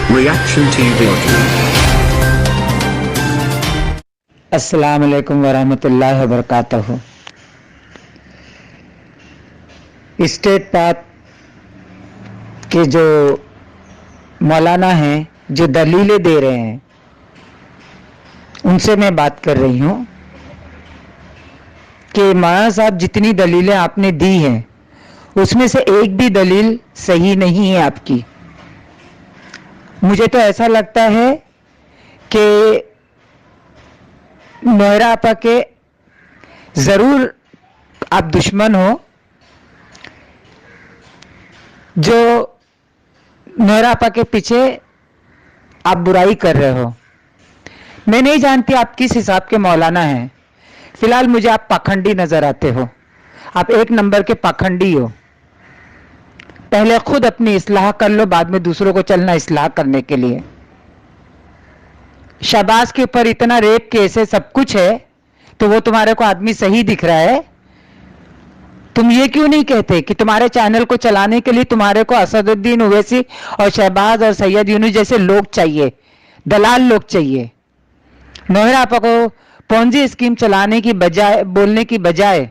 Reaction TV audio. अस्सलाम वालेकुम वरहमतुल्लाहि वबरकातुहू। स्टेट पाक के जो मौलाना हैं, जो दलीलें दे रहे हैं, उनसे मैं बात कर रही हूँ कि मौलाना साहब जितनी दलीलें आपने दी हैं उसमें से एक भी दलील सही नहीं है आपकी। मुझे तो ऐसा लगता है कि नोहरा आपा के जरूर आप दुश्मन हो, जो नोहरा आपा के पीछे आप बुराई कर रहे हो। मैं नहीं जानती आप किस हिसाब के मौलाना हैं। फिलहाल मुझे आप पाखंडी नजर आते हो। आप एक नंबर के पाखंडी हो। पहले खुद अपनी इस्लाह कर लो, बाद में दूसरों को चलना इस्लाह करने के लिए। शहबाज के ऊपर इतना रेप केस है, सब कुछ है, तो वो तुम्हारे को आदमी सही दिख रहा है। तुम ये क्यों नहीं कहते कि तुम्हारे चैनल को चलाने के लिए तुम्हारे को असदुद्दीन ओवैसी और शहबाज और सैयद यूनुस जैसे लोग चाहिए, दलाल लोग चाहिए। नोहरा आपा को पॉन्जी स्कीम चलाने की बजाय, बोलने की बजाय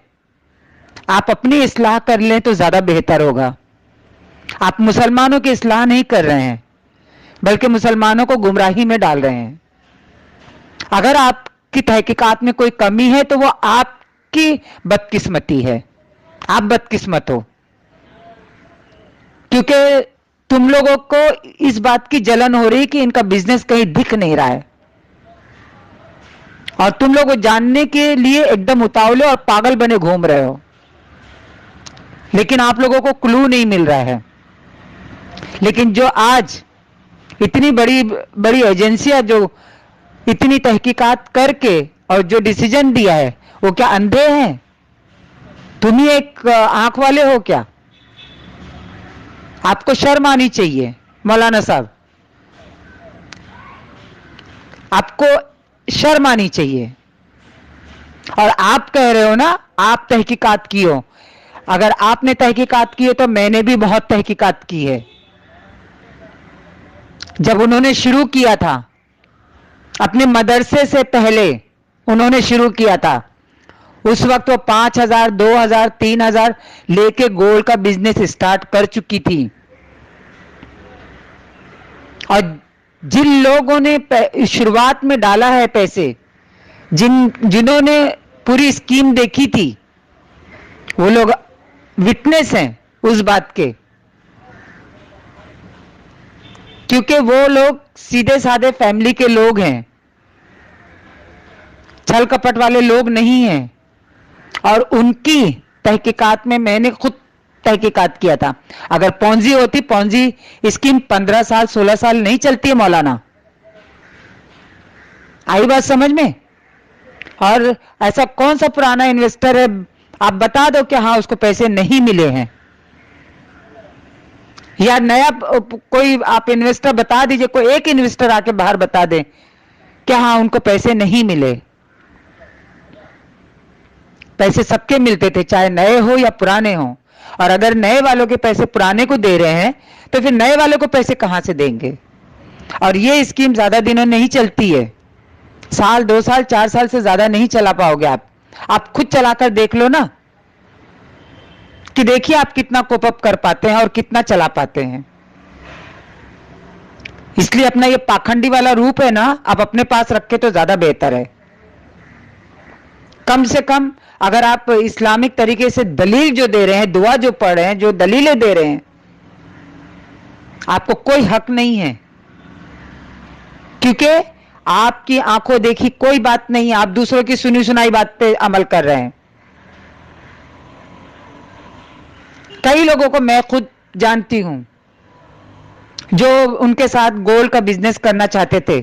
आप अपनी इस्लाह कर लें तो ज्यादा बेहतर होगा। आप मुसलमानों की इस्लाह नहीं कर रहे हैं, बल्कि मुसलमानों को गुमराही में डाल रहे हैं। अगर आपकी तहकीकात में कोई कमी है तो वो आपकी बदकिस्मती है। आप बदकिस्मत हो, क्योंकि तुम लोगों को इस बात की जलन हो रही कि इनका बिजनेस कहीं दिख नहीं रहा है, और तुम लोग जानने के लिए एकदम उतावले और पागल बने घूम रहे हो, लेकिन आप लोगों को क्लू नहीं मिल रहा है। लेकिन जो आज इतनी बड़ी बड़ी एजेंसियां जो इतनी तहकीकात करके और जो डिसीजन दिया है, वो क्या अंधे हैं? तुम ही एक आंख वाले हो क्या? आपको शर्म आनी चाहिए मौलाना साहब, आपको शर्म आनी चाहिए। और आप कह रहे हो ना आप तहकीकात की हो। अगर आपने तहकीकात की है तो मैंने भी बहुत तहकीकात की है। जब उन्होंने शुरू किया था, अपने मदरसे से पहले उन्होंने शुरू किया था, उस वक्त वो 5,000, 2,000, 3,000 लेके गोल्ड का बिजनेस स्टार्ट कर चुकी थी। और जिन लोगों ने शुरुआत में डाला है पैसे, जिन्होंने पूरी स्कीम देखी थी, वो लोग विटनेस हैं उस बात के, क्योंकि वो लोग सीधे साधे फैमिली के लोग हैं, छल कपट वाले लोग नहीं हैं। और उनकी तहकीकात में मैंने खुद तहकीकात किया था। अगर पॉन्जी होती, पॉन्जी स्कीम 15 साल 16 साल नहीं चलती है मौलाना। आई बात समझ में? और ऐसा कौन सा पुराना इन्वेस्टर है, आप बता दो कि हाँ उसको पैसे नहीं मिले हैं, या नया कोई आप इन्वेस्टर बता दीजिए, कोई एक इन्वेस्टर आके बाहर बता दे कि हाँ उनको पैसे नहीं मिले। पैसे सबके मिलते थे, चाहे नए हो या पुराने हो। और अगर नए वालों के पैसे पुराने को दे रहे हैं तो फिर नए वालों को पैसे कहां से देंगे? और ये स्कीम ज्यादा दिनों नहीं चलती है, साल 2 साल 4 साल से ज्यादा नहीं चला पाओगे आप खुद चलाकर देख लो ना, कि देखिए आप कितना कोप अप कर पाते हैं और कितना चला पाते हैं। इसलिए अपना ये पाखंडी वाला रूप है ना, आप अपने पास रखे तो ज्यादा बेहतर है। कम से कम अगर आप इस्लामिक तरीके से दलील जो दे रहे हैं, दुआ जो पढ़ रहे हैं, जो दलीलें दे रहे हैं, आपको कोई हक नहीं है, क्योंकि आपकी आंखों देखी कोई बात नहीं, आप दूसरों की सुनी सुनाई बात पे अमल कर रहे हैं। कई लोगों को मैं खुद जानती हूं जो उनके साथ गोल्ड का बिजनेस करना चाहते थे,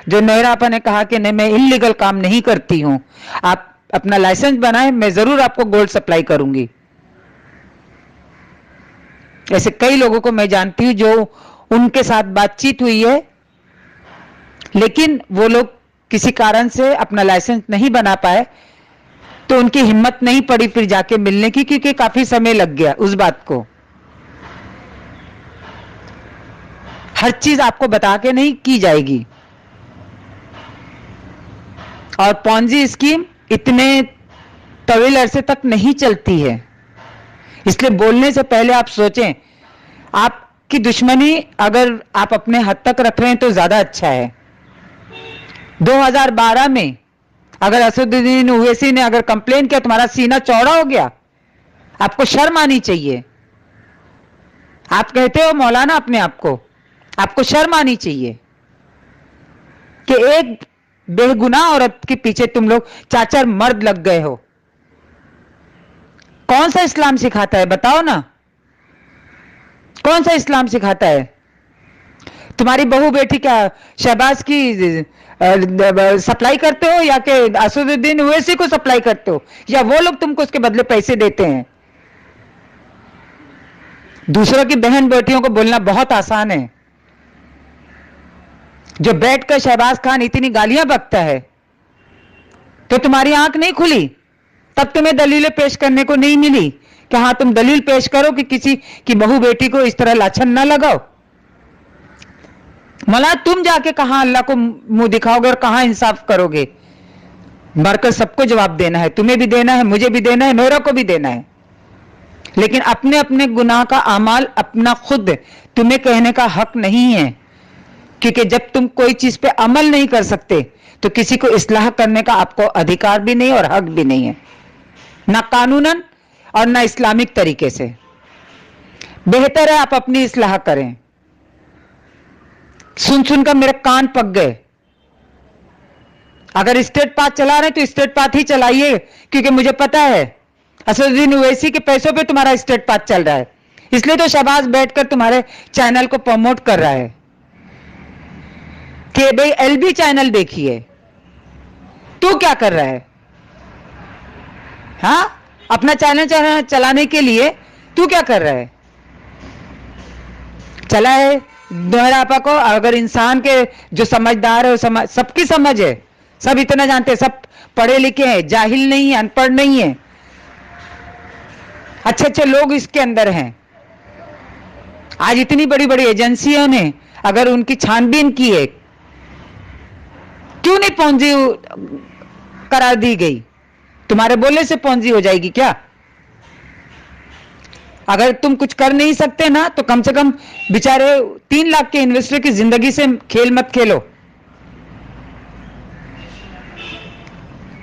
जो नोहरा आपा ने कहा कि नहीं मैं इल्लीगल काम नहीं करती हूं, आप अपना लाइसेंस बनाएं, मैं जरूर आपको गोल्ड सप्लाई करूंगी। ऐसे कई लोगों को मैं जानती हूं जो उनके साथ बातचीत हुई है, लेकिन वो लोग किसी कारण से अपना लाइसेंस नहीं बना पाए, तो उनकी हिम्मत नहीं पड़ी फिर जाके मिलने की, क्योंकि काफी समय लग गया उस बात को। हर चीज आपको बता के नहीं की जाएगी। और पॉन्जी स्कीम इतने तवील अरसे तक नहीं चलती है, इसलिए बोलने से पहले आप सोचें। आपकी दुश्मनी अगर आप अपने हद तक रख रहे हैं तो ज्यादा अच्छा है। 2012 में अगर असदुद्दीन ओवैसी ने अगर कंप्लेन किया, तुम्हारा सीना चौड़ा हो गया, आपको शर्म आनी चाहिए। आप कहते हो मौलाना अपने आप को, आपको शर्म आनी चाहिए कि एक बेगुनाह औरत के पीछे तुम लोग 4-4 मर्द लग गए हो। कौन सा इस्लाम सिखाता है बताओ ना, कौन सा इस्लाम सिखाता है? तुम्हारी बहू बेटी क्या शहबाज की सप्लाई करते हो, या कि असदुद्दीन ओवैसी को सप्लाई करते हो, या वो लोग तुमको उसके बदले पैसे देते हैं? दूसरों की बहन बेटियों को बोलना बहुत आसान है। जो बैठकर शहबाज खान इतनी गालियां बकता है, तो तुम्हारी आंख नहीं खुली? तब तुम्हें दलीलें पेश करने को नहीं मिली कि हां तुम दलील पेश करो कि किसी की बहू बेटी को इस तरह लाछन ना लगाओ। मौलाना तुम जाके कहां अल्लाह को मुंह दिखाओगे और कहां इंसाफ करोगे? मरकर सबको जवाब देना है, तुम्हें भी देना है, मुझे भी देना है, नोरा को भी देना है। लेकिन अपने अपने गुनाह का अमाल अपना खुद तुम्हें कहने का हक नहीं है, क्योंकि जब तुम कोई चीज पे अमल नहीं कर सकते तो किसी को इस्लाह करने का आपको अधिकार भी नहीं और हक भी नहीं है, ना कानूनन और ना इस्लामिक तरीके से। बेहतर है आप अपनी इस्लाह करें। सुन सुनकर मेरे कान पक गए। अगर स्टेट पाथ चला रहे तो स्टेट पाथ ही चलाइए, क्योंकि मुझे पता है असदुद्दीन ओवैसी के पैसों पे तुम्हारा स्टेट पाथ चल रहा है, इसलिए तो शहबाज बैठकर तुम्हारे चैनल को प्रमोट कर रहा है कि भाई एलबी चैनल देखिए। तू क्या कर रहा है? हाँ, अपना चैनल चलाने के लिए तू क्या कर रहा है? चला है दोहरा आपा को। अगर इंसान के जो समझदार है, सबकी समझ है, सब इतना जानते हैं, सब पढ़े लिखे हैं, जाहिल नहीं है, अनपढ़ नहीं है, अच्छे अच्छे लोग इसके अंदर हैं। आज इतनी बड़ी बड़ी एजेंसियों ने अगर उनकी छानबीन की है, क्यों नहीं पॉन्जी करार दी गई? तुम्हारे बोलने से पॉन्जी हो जाएगी क्या? अगर तुम कुछ कर नहीं सकते ना, तो कम से कम बेचारे 3 लाख के इन्वेस्टर की जिंदगी से खेल मत खेलो।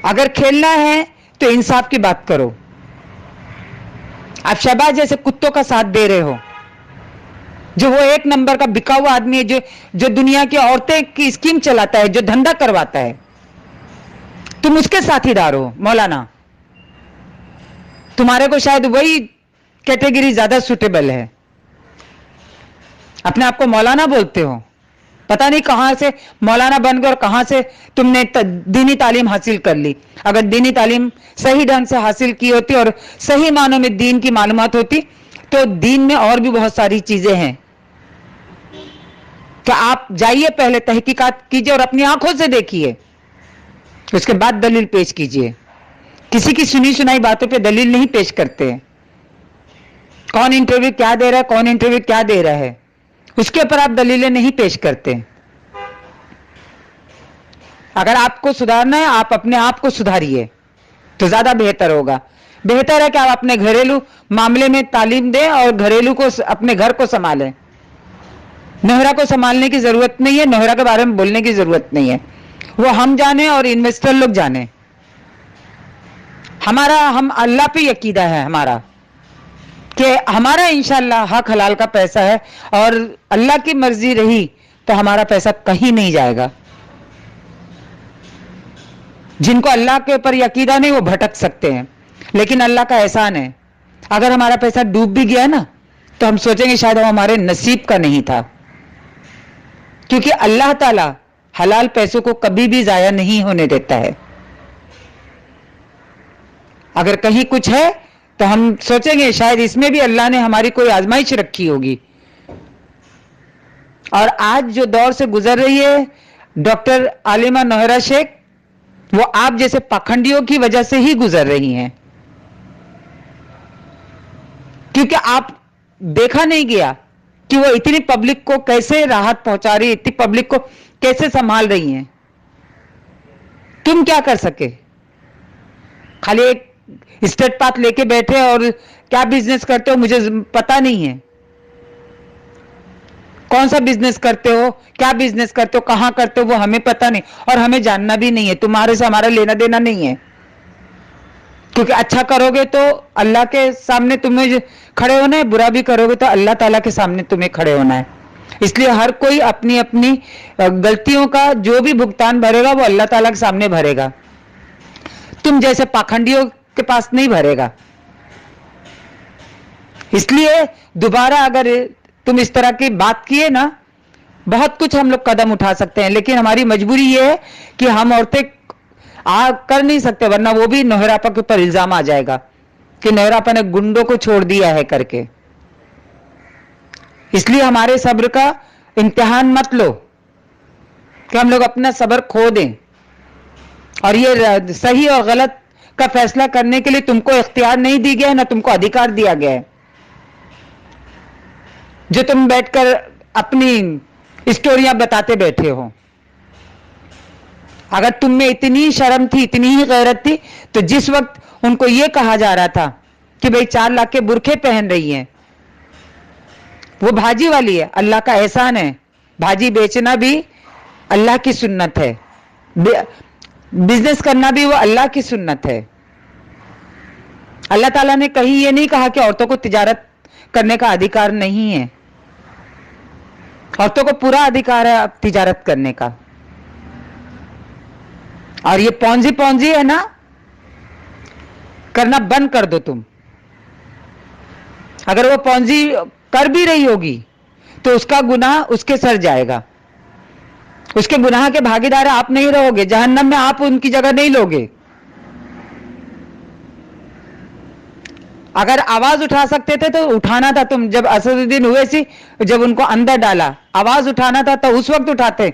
अगर खेलना है तो इंसाफ की बात करो। आप शहबाज जैसे कुत्तों का साथ दे रहे हो, जो वो एक नंबर का बिका हुआ आदमी है, जो दुनिया की औरतें की स्कीम चलाता है, जो धंधा करवाता है। तुम उसके साथीदार हो मौलाना। तुम्हारे को शायद वही कैटेगरी ज्यादा सुटेबल है। अपने आप को मौलाना बोलते हो, पता नहीं कहां से मौलाना बन गए और कहां से तुमने दीनी तालीम हासिल कर ली। अगर दीनी तालीम सही ढंग से हासिल की होती और सही मानों में दीन की मालूमात होती, तो दीन में और भी बहुत सारी चीजें हैं। तो आप जाइए, पहले तहकीकात कीजिए और अपनी आंखों से देखिए, उसके बाद दलील पेश कीजिए। किसी की सुनी सुनाई बातों पे दलील नहीं पेश करते हैं। कौन इंटरव्यू क्या दे रहा है, कौन इंटरव्यू क्या दे रहा है, उसके ऊपर आप दलीलें नहीं पेश करते। अगर आपको सुधारना है, आप अपने आप को सुधारिए तो ज्यादा बेहतर होगा। बेहतर है कि आप अपने घरेलू मामले में तालीम दें और घरेलू को, अपने घर को संभालें। नोहरा को संभालने की जरूरत नहीं है, नोहरा के बारे में बोलने की जरूरत नहीं है, वो हम जाने और इन्वेस्टर लोग जाने। हम अल्लाह पे यकीदा है हमारा, कि हमारा इंशाअल्लाह हक हलाल का पैसा है, और अल्लाह की मर्जी रही तो हमारा पैसा कहीं नहीं जाएगा। जिनको अल्लाह के ऊपर यकीदा नहीं, वो भटक सकते हैं, लेकिन अल्लाह का एहसान है, अगर हमारा पैसा डूब भी गया ना, तो हम सोचेंगे शायद वो हमारे नसीब का नहीं था, क्योंकि अल्लाह ताला हलाल पैसों को कभी भी जाया नहीं होने देता है। अगर कहीं कुछ है तो हम सोचेंगे शायद इसमें भी अल्लाह ने हमारी कोई आजमाइश रखी होगी। और आज जो दौर से गुजर रही है डॉक्टर आलिमा नोहरा शेख, वो आप जैसे पाखंडियों की वजह से ही गुजर रही हैं, क्योंकि आप देखा नहीं गया कि वो इतनी पब्लिक को कैसे राहत पहुंचा रही है, इतनी पब्लिक को कैसे संभाल रही हैं। तुम क्या कर सके? खाली एक स्टेट पाथ लेके बैठे और क्या बिजनेस करते हो मुझे पता नहीं है। कौन सा बिजनेस करते हो, क्या बिजनेस करते हो, कहां करते हो, वो हमें पता नहीं और हमें जानना भी नहीं है। तुम्हारे से हमारा लेना देना नहीं है, क्योंकि अच्छा करोगे तो अल्लाह के सामने तुम्हें खड़े होना है, बुरा भी करोगे तो अल्लाह ताला के सामने तुम्हें खड़े होना है। इसलिए हर कोई अपनी अपनी गलतियों का जो भी भुगतान भरेगा वो अल्लाह ताला के सामने भरेगा, तुम जैसे पाखंडियों के पास नहीं भरेगा। इसलिए दोबारा अगर तुम इस तरह की बात किए ना, बहुत कुछ हम लोग कदम उठा सकते हैं, लेकिन हमारी मजबूरी ये है कि हम औरतें कर नहीं सकते, वरना वो भी नौहरापा के ऊपर इल्जाम आ जाएगा कि नौहरापा ने गुंडों को छोड़ दिया है करके। इसलिए हमारे सब्र का इम्तिहान मत लो कि हम लोग अपना सब्र खो दें, और ये सही और गलत का फैसला करने के लिए तुमको इख्तियार नहीं दी गया है, ना तुमको अधिकार दिया गया है। जो तुम बैठकर अपनी स्टोरियां बताते बैठे हो, अगर तुम में इतनी शर्म थी, इतनी ही गैरत थी, तो जिस वक्त उनको यह कहा जा रहा था कि भाई 4 लाख के बुरखे पहन रही हैं, वो भाजी वाली है, अल्लाह का एहसान है, भाजी बेचना भी अल्लाह की सुन्नत है, बिजनेस करना भी वो अल्लाह की सुन्नत है। अल्लाह ताला ने कहीं ये नहीं कहा कि औरतों को तिजारत करने का अधिकार नहीं है, औरतों को पूरा अधिकार है तिजारत करने का। और ये पौंजी है ना, करना बंद कर दो तुम। अगर वो पौंजी कर भी रही होगी तो उसका गुनाह उसके सर जाएगा, उसके गुनाह के भागीदार आप नहीं रहोगे, जहन्नम में आप उनकी जगह नहीं लोगे। अगर आवाज उठा सकते थे तो उठाना था तुम, जब असदुद्दीन ओवैसी जब उनको अंदर डाला, आवाज उठाना था तो उस वक्त उठाते।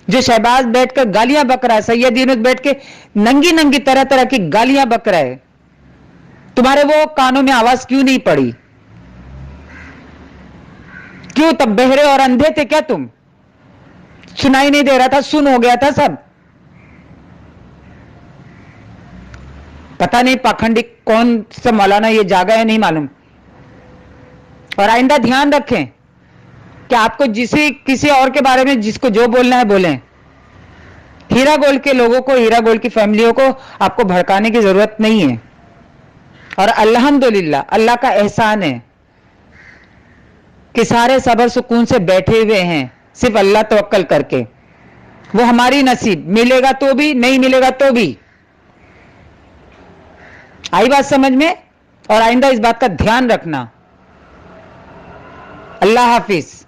जो शहबाज बैठकर गालियां बक रहा है, सैयद यूनुस बैठ के नंगी नंगी तरह तरह की गालियां बक रहा है, तुम्हारे वो कानों में आवाज क्यों नहीं पड़ी? क्यों तब बहरे और अंधे थे क्या तुम? सुनाई नहीं दे रहा था, सुन हो गया था सब। पता नहीं पाखंडी कौन सा मौलाना ये जागा है, नहीं मालूम। और आइंदा ध्यान रखें कि आपको किसी और के बारे में जिसको जो बोलना है बोलें। हीरा गोल्ड के लोगों को, हीरा गोल्ड की फैमिलियों को आपको भड़काने की जरूरत नहीं है। और अल्हम्दुलिल्लाह अल्लाह का एहसान है कि सारे सबर सुकून से बैठे हुए हैं, सिर्फ अल्लाह तवक्कल करके। वो हमारी नसीब, मिलेगा तो भी, नहीं मिलेगा तो भी। आई बात समझ में? और आइंदा इस बात का ध्यान रखना। अल्लाह हाफिज।